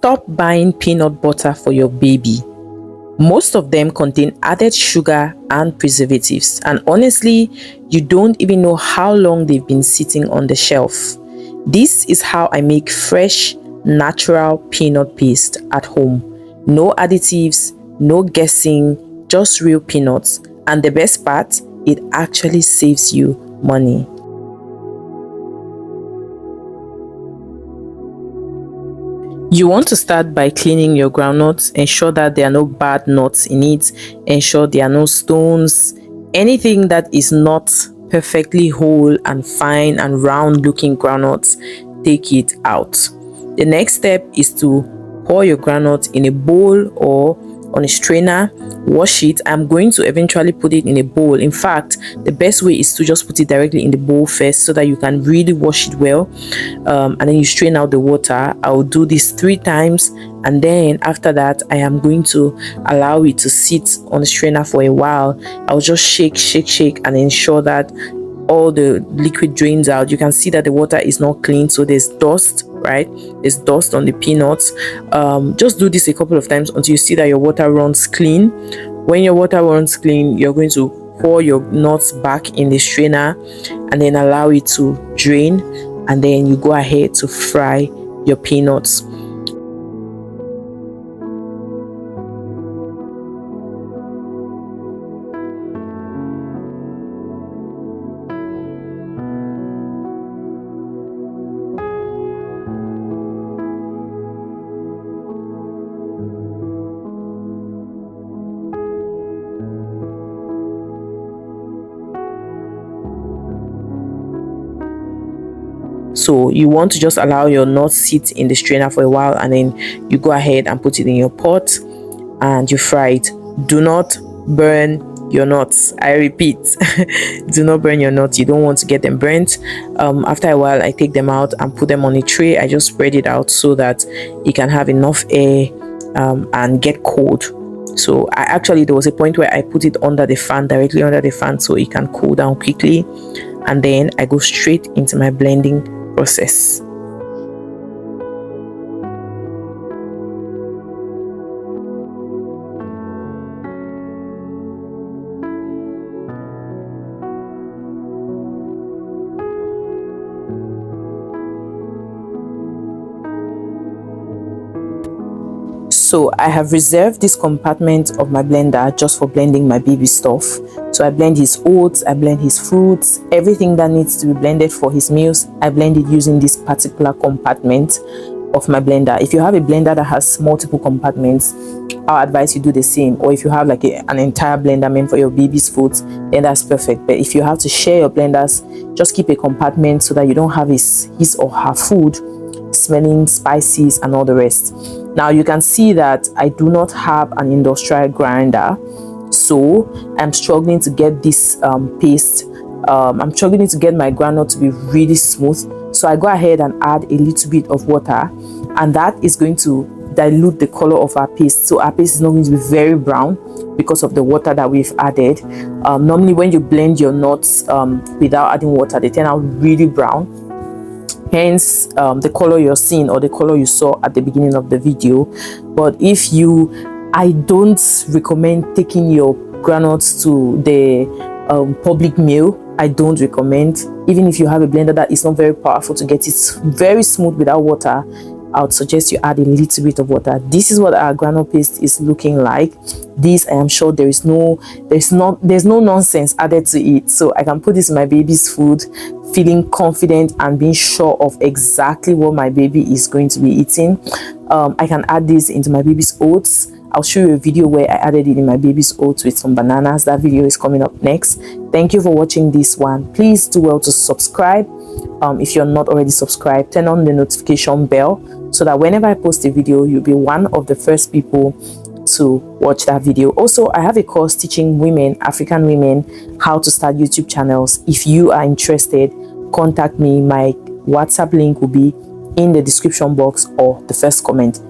Stop buying peanut butter for your baby. Most of them contain added sugar and preservatives, and honestly, you don't even know how long they've been sitting on the shelf. This is how I make fresh, natural peanut paste at home. No additives, no guessing, just real peanuts. And the best part, it actually saves you money. You want to start by cleaning your groundnuts. Ensure that there are no bad nuts in it. Ensure there are no stones. Anything that is not perfectly whole and fine and round looking groundnuts, take it out. The next step is to pour your groundnut in a bowl or on a strainer. Wash it. I'm going to eventually put it in a bowl. In fact, the best way is to just put it directly in the bowl first so that you can really wash it well, and then you strain out the water. I'll do this 3 times, and then after that I am going to allow it to sit on the strainer for a while. I'll just shake and ensure that all the liquid drains out. You can see that the water is not clean, so there's dust, right? There's dust on the peanuts. Just do this a couple of times until you see that your water runs clean. When your water runs clean, you're going to pour your nuts back in the strainer and then allow it to drain, and then you go ahead to fry your peanuts. So you want to just allow your nuts sit in the strainer for a while, and then you go ahead and put it in your pot and you fry it. Do not burn your nuts. I repeat, do not burn your nuts. You don't want to get them burnt. After a while, I take them out and put them on a tray. I just spread it out so that it can have enough air and get cold. So there was a point where I put it under the fan, directly under the fan, so it can cool down quickly, and then I go straight into my blending process. So I have reserved this compartment of my blender just for blending my baby stuff. So I blend his oats, I blend his fruits, everything that needs to be blended for his meals. I blend it using this particular compartment of my blender. If you have a blender that has multiple compartments, I'll advise you do the same. Or if you have like an entire blender meant for your baby's foods, then that's perfect. But if you have to share your blenders, just keep a compartment so that you don't have his or her food smelling spices and all the rest. Now you can see that I do not have an industrial grinder, so I'm struggling to get this paste. I'm struggling to get my groundnut to be really smooth, so I go ahead and add a little bit of water, and that is going to dilute the color of our paste. So our paste is not going to be very brown because of the water that we've added. Normally when you blend your nuts without adding water, they turn out really brown. Hence the color you're seeing, or the color you saw at the beginning of the video. But I don't recommend taking your groundnuts to the public meal. I don't recommend. Even if you have a blender that is not very powerful to get it very smooth without water, I would suggest you add a little bit of water. This is what our granule paste is looking like. This, I am sure there's no nonsense added to it. So I can put this in my baby's food, feeling confident and being sure of exactly what my baby is going to be eating. I can add this into my baby's oats. I'll show you a video where I added it in my baby's oats with some bananas. That video is coming up next. Thank you for watching this one. Please do well to subscribe. If you're not already subscribed, turn on the notification bell so that whenever I post a video, you'll be one of the first people to watch that video. Also, I have a course teaching women, African women, how to start YouTube channels. If you are interested, contact me. My WhatsApp link will be in the description box or the first comment.